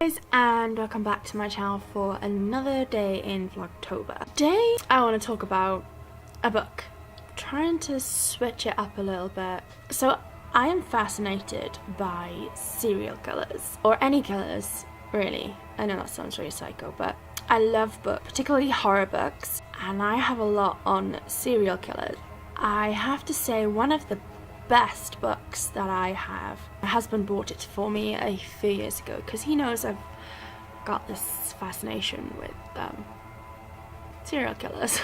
Guys, and welcome back to my channel for another day in Vlogtober. Today I want to talk about a book, trying to switch it up a little bit. So I am fascinated by serial killers, or any killers really. I know that sounds really psycho, but I love books, particularly horror books, and I have a lot on serial killers. I have to say, one of the best books that I have, my husband bought it for me a few years ago because he knows I've got this fascination with serial killers.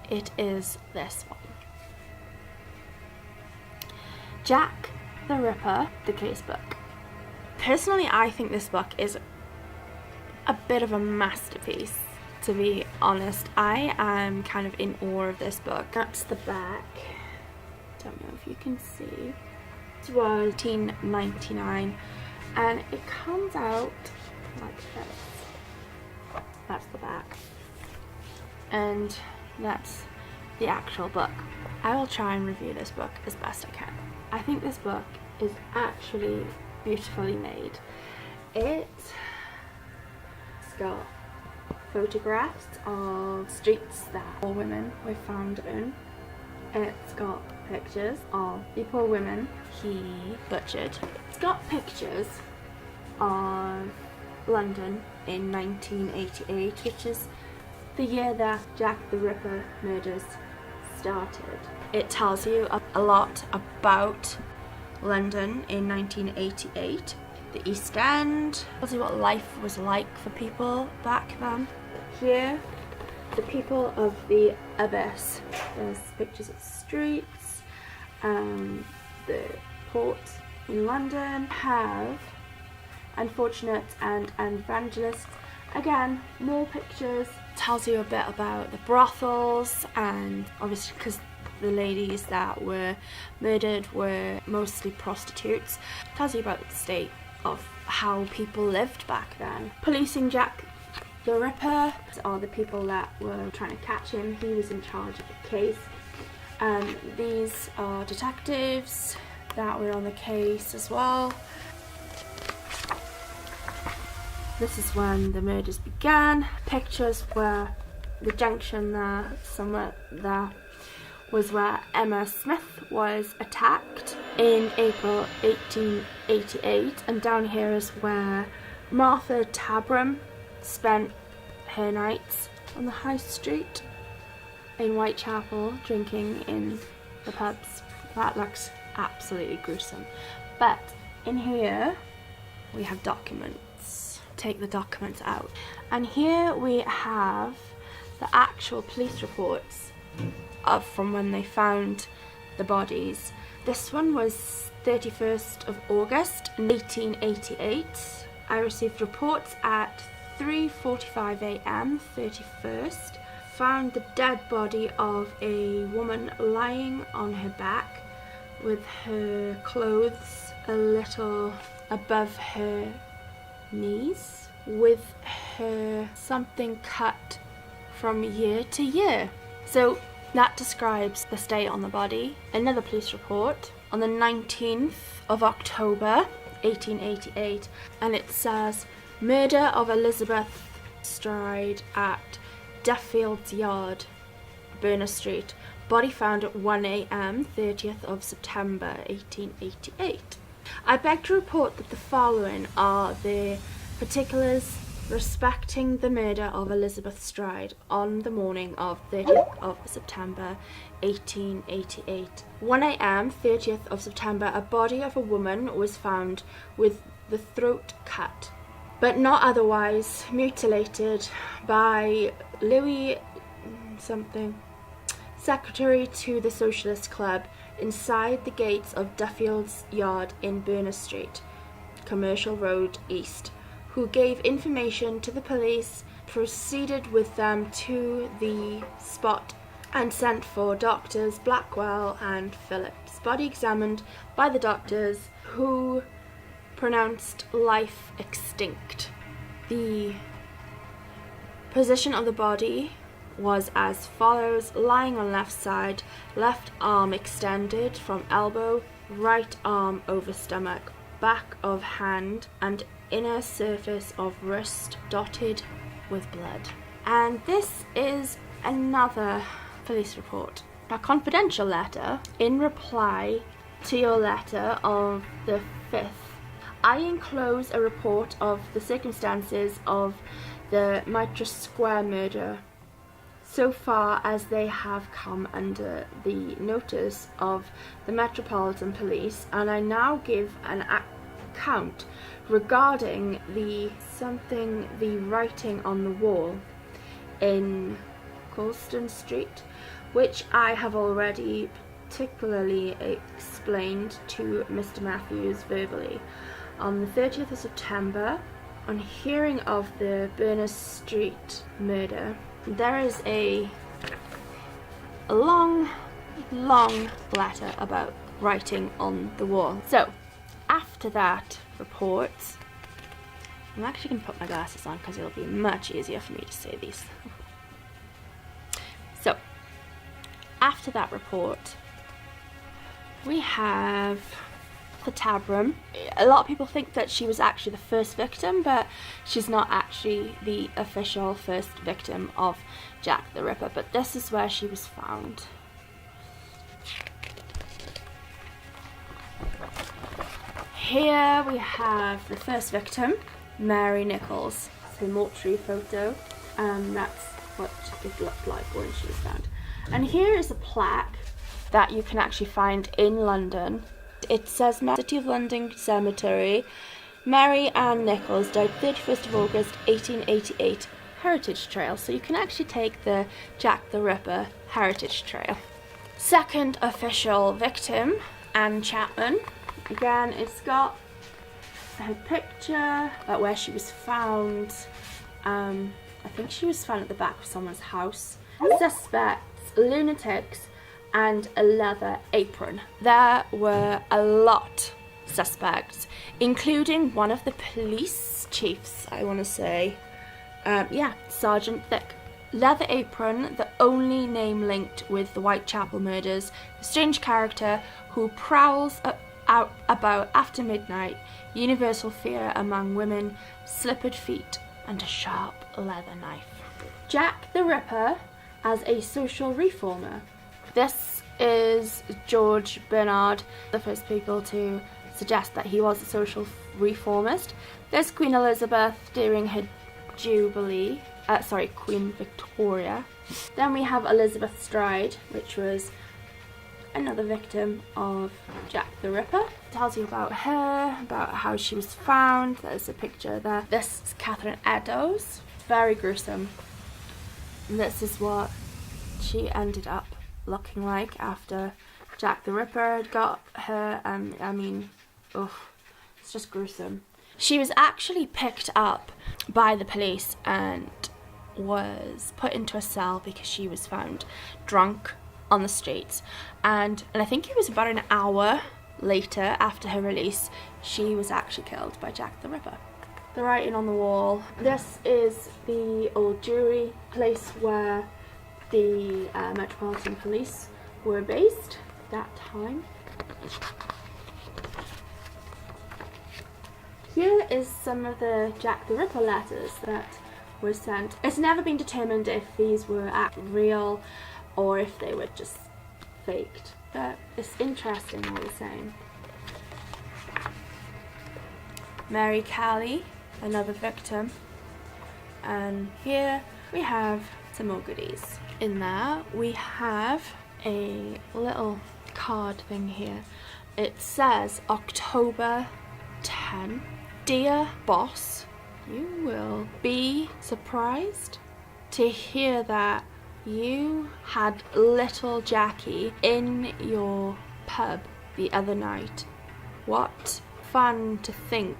It is this one, Jack the Ripper, the case book. Personally, I think this book is a bit of a masterpiece, to be honest. I am kind of in awe of this book. That's the back. Don't know if you can see. It was $19.99 and it comes out like this. That's the back. And that's the actual book. I will try and review this book as best I can. I think this book is actually beautifully made. It's got photographs of streets that poor women were found in. It's got pictures of the poor women he butchered. It's got pictures of London in 1988, which is the year that Jack the Ripper murders started. It tells you a lot about London in 1988, the East End, tells you what life was like for people back then. Here, the people of the Abyss. There's pictures of streets, the port in London. Have Unfortunate and Evangelists. Again, more pictures. Tells you a bit about the brothels, and obviously because the ladies that were murdered were mostly prostitutes. Tells you about the state of how people lived back then. Policing Jack the Ripper are the people that were trying to catch him. He was in charge of the case. These are detectives that were on the case as well. This is when the murders began. Pictures were the junction there, somewhere there, was where Emma Smith was attacked in April 1888, and down here is where Martha Tabram spent her nights on the high street in Whitechapel, drinking in the pubs. That looks absolutely gruesome. But in here we have documents. Take the documents out, and here we have the actual police reports of from when they found the bodies. This one was 31st of August 1888. I received reports at 3:45 a.m. 31st. Found the dead body of a woman lying on her back with her clothes a little above her knees, with her something cut from year to year. So that describes the state on the body. Another police report on the 19th of October 1888, and it says, murder of Elizabeth Stride at Duffield's Yard, Burner Street. Body found at 1 a.m. 30th of September 1888. I beg to report that the following are the particulars respecting the murder of Elizabeth Stride on the morning of 30th of September 1888. 1 a.m. 30th of September, a body of a woman was found with the throat cut, but not otherwise mutilated, by Louis something, secretary to the Socialist Club, inside the gates of Duffield's Yard in Burner Street, Commercial Road East, who gave information to the police, proceeded with them to the spot and sent for doctors Blackwell and Phillips. Body examined by the doctors, who pronounced life extinct. The position of the body was as follows: lying on left side, left arm extended from elbow, right arm over stomach, back of hand and inner surface of rust dotted with blood. And this is another police report. A confidential letter in reply to your letter of the 5th. I enclose a report of the circumstances of the Mitre Square murder so far as they have come under the notice of the Metropolitan Police, and I now give an account regarding the writing on the wall in Colston Street, which I have already particularly explained to Mr. Matthews verbally. On the 30th of September, on hearing of the Berners Street murder, there is a long letter about writing on the wall. So, after that report, I'm actually going to put my glasses on because it'll be much easier for me to say these. So, after that report, we have the tab room. A lot of people think that she was actually the first victim, but she's not actually the official first victim of Jack the Ripper. But this is where she was found. Here we have the first victim, Mary Nichols. It's her mortuary photo. That's what it looked like when she was found. And here is a plaque that you can actually find in London. It says City of London Cemetery, Mary Ann Nichols died 31st of August 1888, Heritage Trail. So you can actually take the Jack the Ripper Heritage Trail. Second official victim, Anne Chapman. Again, it's got her picture about where she was found. I think she was found at the back of someone's house. Suspects, lunatics, and a leather apron. There were a lot of suspects, including one of the police chiefs, I want to say. Sergeant Thick. Leather apron, the only name linked with the Whitechapel murders, a strange character who prowls out about after midnight, universal fear among women, slippered feet, and a sharp leather knife. Jack the Ripper as a social reformer. This is George Bernard, the first people to suggest that he was a social reformist. There's Queen Elizabeth during her Jubilee, Queen Victoria. Then we have Elizabeth Stride, which was another victim of Jack the Ripper. It tells you about her, about how she was found. There's a picture there. This is Catherine Eddowes. Very gruesome. And this is what she ended up looking like after Jack the Ripper had got her. It's just gruesome. She was actually picked up by the police and was put into a cell because she was found drunk on the streets, and I think it was about an hour later after her release she was actually killed by Jack the Ripper. The writing on the wall. This is the old jury place where the Metropolitan Police were based at that time. Here is some of the Jack the Ripper letters that were sent. It's never been determined if these were real or if they were just faked, but it's interesting all the same. Mary Calley, another victim, and here we have some more goodies. In there we have a little card thing here. It says October 10. Dear boss, you will be surprised to hear that you had little Jackie in your pub the other night. What fun to think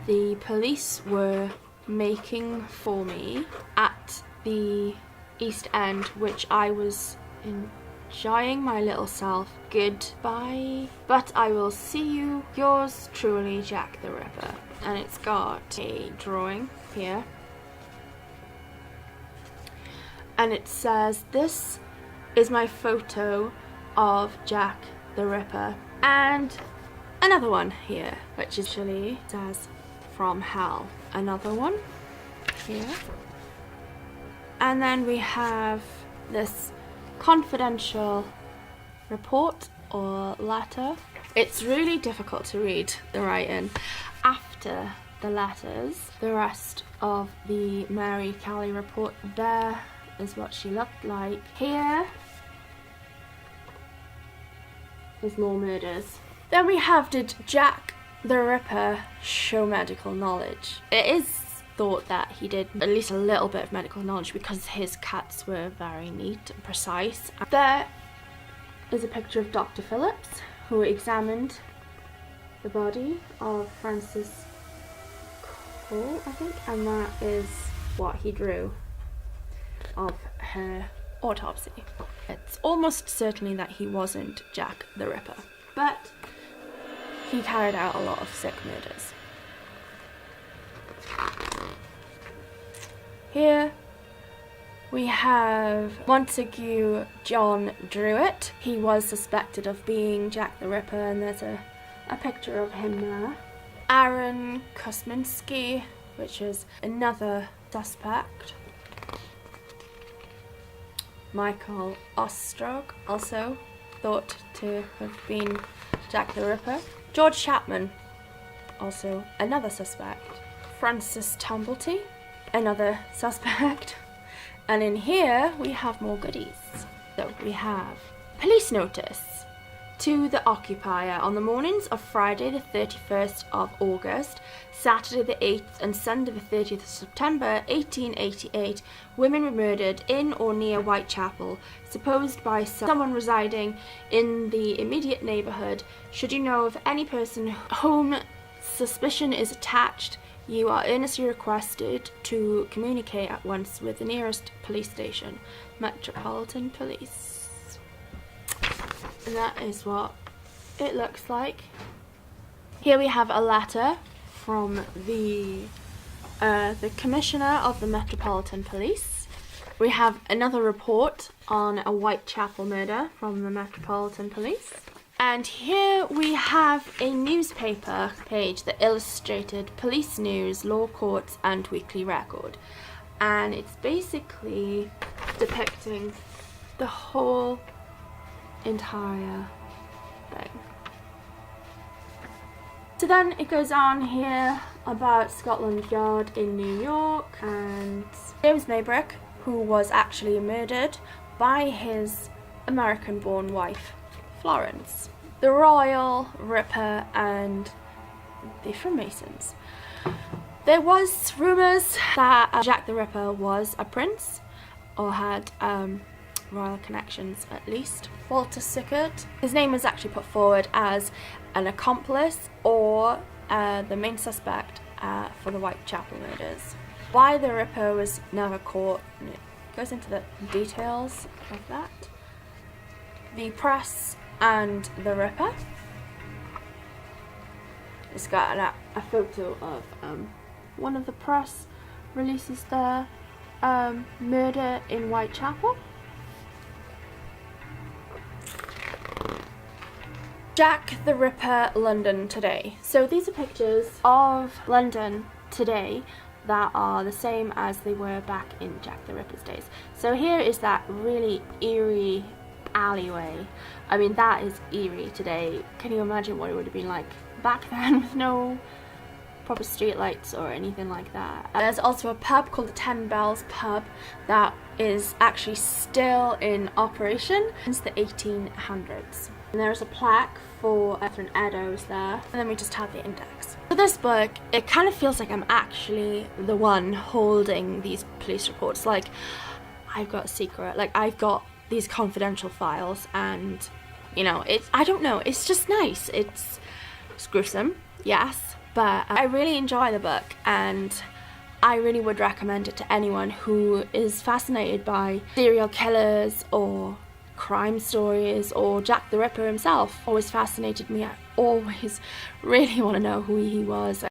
the police were making for me at the East End, which I was enjoying my little self. Goodbye. But I will see you. Yours truly, Jack the Ripper. And it's got a drawing here. And it says, this is my photo of Jack the Ripper. And another one here, which actually says, from Hell, another one here. And then we have this confidential report or letter. It's really difficult to read the writing. After the letters, the rest of the Mary Kelly report, there is what she looked like. Here is more murders. Then we have, did Jack the Ripper show medical knowledge? It is thought that he did at least a little bit of medical knowledge because his cuts were very neat and precise. There is a picture of Dr. Phillips, who examined the body of Frances Cole, I think, and that is what he drew of her autopsy. It's almost certainly that he wasn't Jack the Ripper, but he carried out a lot of sick murders. Here we have Montague John Druitt. He was suspected of being Jack the Ripper, and there's a picture of him there. Aaron Kosminski, which is another suspect. Michael Ostrog, also thought to have been Jack the Ripper. George Chapman, also another suspect. Francis Tumblety, another suspect. And in here we have more goodies. So we have police notice to the occupier on the mornings of Friday the 31st of August, Saturday the 8th and Sunday the 30th of September 1888, women were murdered in or near Whitechapel, supposed by someone residing in the immediate neighbourhood. Should you know of any person whom suspicion is attached, you are earnestly requested to communicate at once with the nearest police station, Metropolitan Police. And that is what it looks like. Here we have a letter from the Commissioner of the Metropolitan Police. We have another report on a Whitechapel murder from the Metropolitan Police. And here we have a newspaper page that illustrated police news, law courts and weekly record. And it's basically depicting the whole entire thing. So then it goes on here about Scotland Yard in New York and James Maybrick, who was actually murdered by his American-born wife, Florence. The Royal Ripper and the Freemasons. There was rumours that Jack the Ripper was a prince, or had royal connections at least. Walter Sickert. His name was actually put forward as an accomplice or the main suspect for the Whitechapel murders. Why the Ripper was never caught, and it goes into the details of that. The press and the Ripper. It's got a photo of one of the press releases there. Murder in Whitechapel. Jack the Ripper, London today. So these are pictures of London today that are the same as they were back in Jack the Ripper's days. So here is that really eerie alleyway. I mean, that is eerie today. Can you imagine what it would have been like back then with no proper street lights or anything like that? There's also a pub called the 10 Bells Pub that is actually still in operation since the 1800s. And there's a plaque for Catherine Eddowes there. And then we just have the index. For this book, it kind of feels like I'm actually the one holding these police reports. Like, I've got a secret. Like, I've got these confidential files, and, you know, I don't know, it's just nice. It's gruesome, yes, but I really enjoy the book, and I really would recommend it to anyone who is fascinated by serial killers or crime stories or Jack the Ripper himself. Always fascinated me. I always really want to know who he was.